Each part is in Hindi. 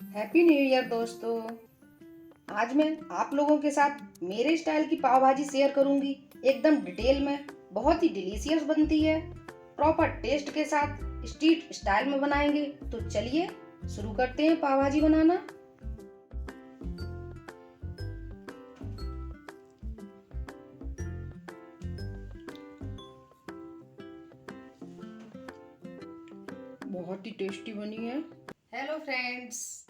हैप्पी न्यू ईयर दोस्तों। आज मैं आप लोगों के साथ मेरे स्टाइल की पाव भाजी शेयर करूंगी। एकदम डिटेल में। बहुत ही डिलीशियस बनती है। प्रॉपर टेस्ट के साथ स्ट्रीट स्टाइल में बनाएंगे। तो चलिए शुरू करते हैं पाव भाजी बनाना। बहुत ही टेस्टी बनी है। Hello friends.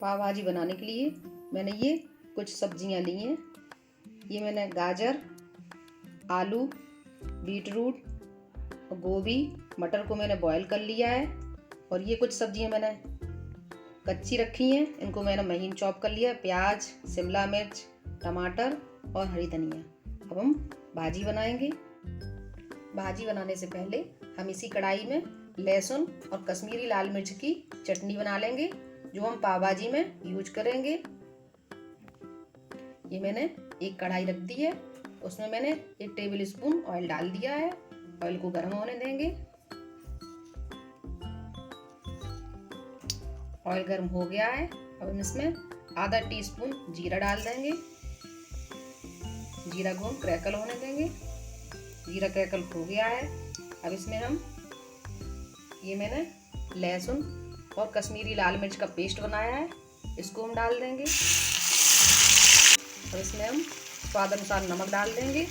पाव भाजी बनाने के लिए मैंने ये कुछ सब्जियां ली हैं। ये मैंने गाजर, आलू, बीट रूट, गोभी, मटर को मैंने बॉईल कर लिया है। और ये कुछ सब्जियां मैंने कच्ची रखी हैं, इनको मैंने महीन चॉप कर लिया है। प्याज, शिमला मिर्च, टमाटर और हरी धनिया। अब हम भाजी बनाएंगे। भाजी बनाने से पहले हम इसी कढ़ाई में लहसुन और कश्मीरी लाल मिर्च की चटनी बना लेंगे, जो हम पाव भाजी में यूज करेंगे। ये मैंने एक कढ़ाई रख दी है, उसमें मैंने 1 टेबल स्पून ऑयल डाल दिया है। ऑयल को गर्म होने देंगे। ऑयल गर्म हो गया है। अब हम इसमें आधा टीस्पून जीरा डाल देंगे। जीरा को हम क्रैकल होने देंगे। जीरा क्रैकल हो गया है। अब इसमें हम मैंने लहसुन और कश्मीरी लाल मिर्च का पेस्ट बनाया है, इसको हम डाल देंगे। और इसमें हम स्वाद अनुसार नमक डाल देंगे।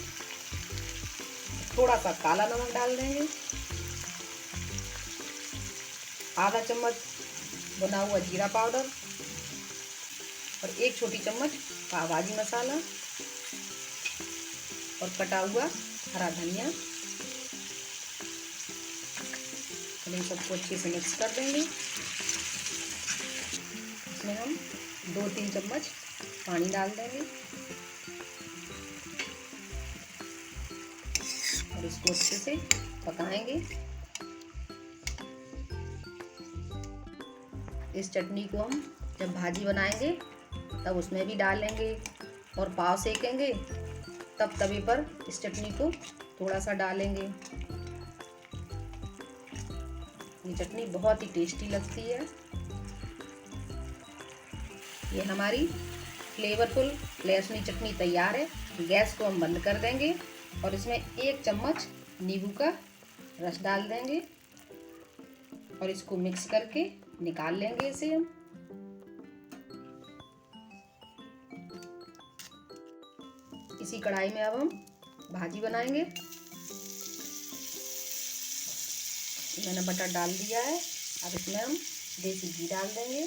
थोड़ा सा काला नमक डाल देंगे। आधा चम्मच भुना हुआ जीरा पाउडर और 1 छोटी चम्मच पाव भाजी मसाला और कटा हुआ हरा धनिया। इन सबको अच्छे से मिक्स कर देंगे। इसमें हम 2-3 चम्मच पानी डाल देंगे और इसको अच्छे से पकाएंगे। इस चटनी को हम जब भाजी बनाएंगे तब उसमें भी डालेंगे और पाव सेकेंगे तब तवे पर इस चटनी को थोड़ा सा डालेंगे। ये चटनी बहुत ही टेस्टी लगती है। ये हमारी फ्लेवरफुल लहसुनी चटनी तैयार है। गैस को हम बंद कर देंगे और इसमें 1 चम्मच नींबू का रस डाल देंगे और इसको मिक्स करके निकाल लेंगे इसे हम। इसी कढ़ाई में अब हम भाजी बनाएंगे। मैंने बटर डाल दिया है। अब इसमें हम देसी घी डाल देंगे।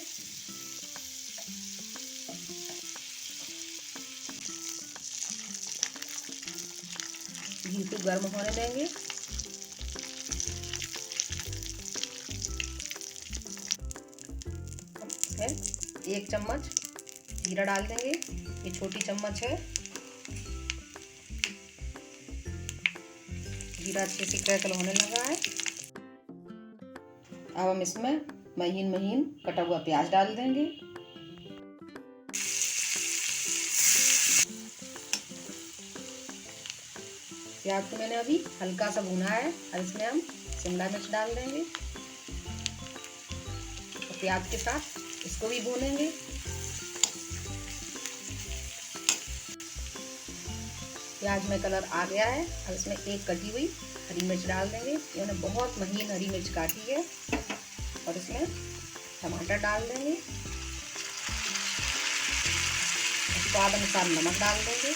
घी को गर्म होने देंगे। इसमें 1 चम्मच जीरा डाल देंगे। ये छोटी चम्मच है। जीरा अच्छे से क्रैकल होने लगा है। अब हम इसमें महीन महीन कटा हुआ प्याज डाल देंगे। प्याज को मैंने अभी हल्का सा भुना है। अब इसमें हम शिमला मिर्च डाल देंगे और प्याज के साथ इसको भी भूनेंगे। प्याज में कलर आ गया है। अब इसमें 1 कटी हुई हरी मिर्च डाल देंगे। मैंने बहुत महीन हरी मिर्च काटी है। और इसमें टमाटर डाल देंगे। स्वाद अनुसार नमक डाल देंगे।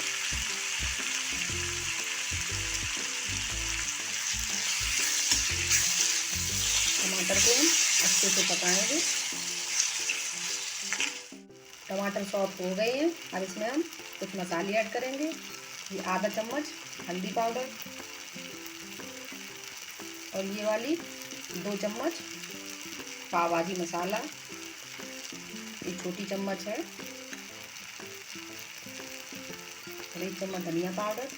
टमाटर को हम अच्छे से पकाएंगे। टमाटर सॉफ्ट हो गए हैं। अब इसमें हम कुछ मसाले ऐड करेंगे। ये आधा चम्मच हल्दी पाउडर और ये वाली 2 चम्मच पाव भाजी मसाला, ये छोटी चम्मच है। और 1 चम्मच धनिया पाउडर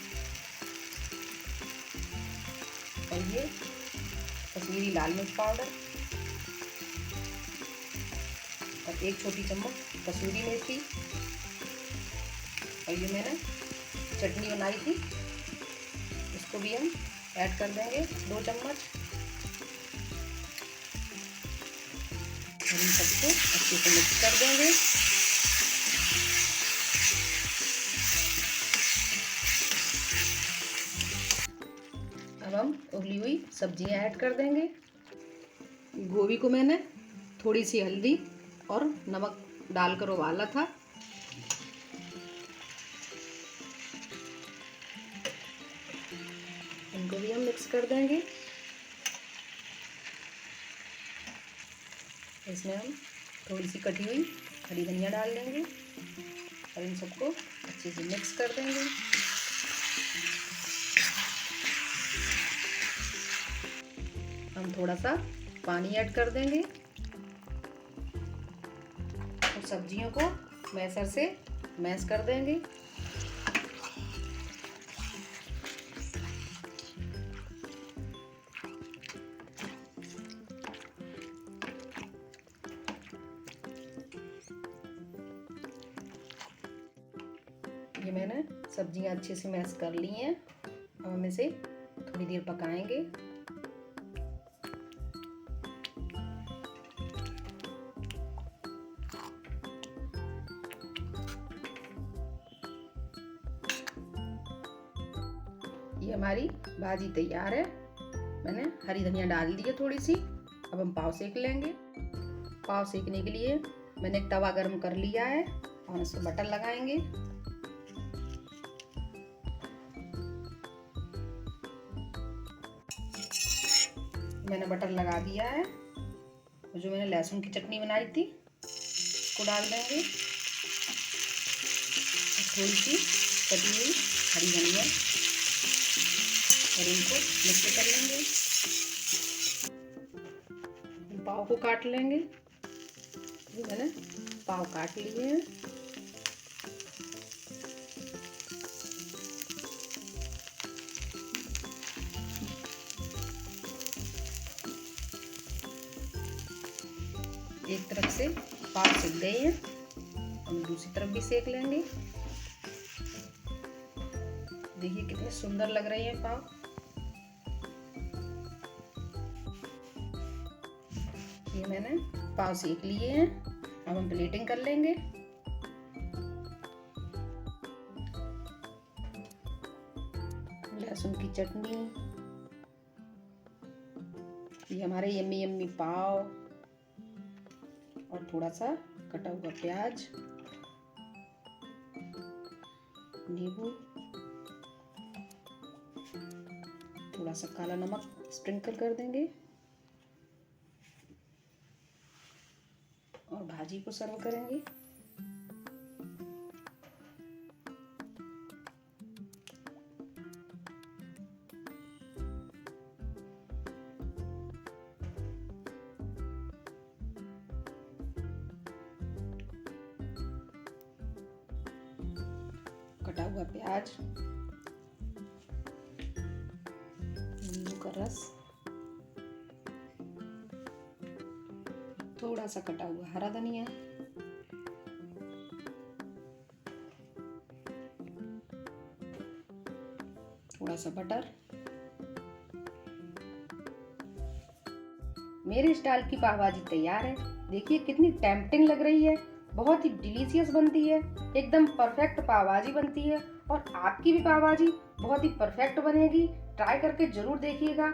और ये कश्मीरी लाल मिर्च पाउडर और 1 छोटी चम्मच कसूरी मेथी और ये मैंने चटनी बनाई थी, इसको भी हम ऐड कर देंगे 2 चम्मच और इन सबको अच्छे से मिक्स कर देंगे। अब हम उबली हुई सब्जियां ऐड कर देंगे। गोभी को मैंने थोड़ी सी हल्दी और नमक डालकर उबाला था। इनको भी हम मिक्स कर देंगे। इसमें हम थोड़ी सी कटी हुई हरी धनिया डाल देंगे और इन सबको अच्छे से मिक्स कर देंगे। हम थोड़ा सा पानी ऐड कर देंगे और सब्जियों को मैशर से मैश कर देंगे। ये मैंने सब्जियां अच्छे से मैश कर ली हैं। अब हम इसे थोड़ी देर पकाएंगे। ये हमारी भाजी तैयार है। मैंने हरी धनिया डाल दी है थोड़ी सी। अब हम पाव सेक लेंगे। पाव सेकने के लिए मैंने एक तवा गरम कर लिया है और इसमें बटर लगाएंगे। मैंने बटर लगा दिया है। जो मैंने लहसुन की चटनी बनाई थी उसको डाल देंगे। थोड़ी सी कटी हुई हरी धनिया और इनको मिक्स कर लेंगे। पाव को काट लेंगे। ये मैंने पाव काट लिए हैं। एक तरफ से पाव सेक गए हैं, हम दूसरी तरफ भी सेक लेंगे। देखिए कितने सुंदर लग रहे हैं पाव। ये मैंने पाव सेक लिए हैं। अब हम प्लेटिंग कर लेंगे। लहसुन की चटनी, ये हमारे यम्मी यम्मी पाव और थोड़ा सा कटा हुआ प्याज, नींबू, थोड़ा सा काला नमक स्प्रिंकल कर देंगे और भाजी को सर्व करेंगे। कटा हुआ प्याज, नींबू का रस, थोड़ा सा कटा हुआ हरा धनिया, थोड़ा सा बटर। मेरे स्टाइल की पाव भाजी तैयार है। देखिए कितनी टेम्पटिंग लग रही है, बहुत ही डिलीशियस बनती है, एकदम परफेक्ट पाव भाजी बनती है और आपकी भी पाव भाजी बहुत ही परफेक्ट बनेगी। ट्राई करके जरूर देखिएगा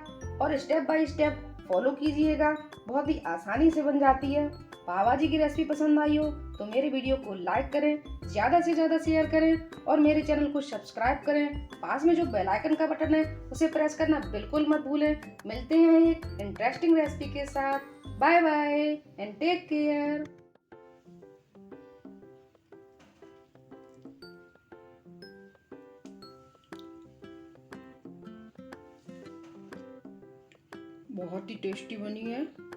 और स्टेप बाय स्टेप फॉलो कीजिएगा, बहुत ही आसानी से बन जाती है। पाव भाजी की रेसिपी पसंद आई हो तो मेरे वीडियो को लाइक करें, ज़्यादा से ज़्यादा शेयर करें और मेरे चैनल को सब्सक्राइब करें। पास में जो बेल आइकन का बटन है उसे प्रेस करना बिल्कुल मत भूलें। मिलते हैं एक इंटरेस्टिंग रेसिपी के साथ। Bye bye and take care. बहुत ही टेस्टी बनी है।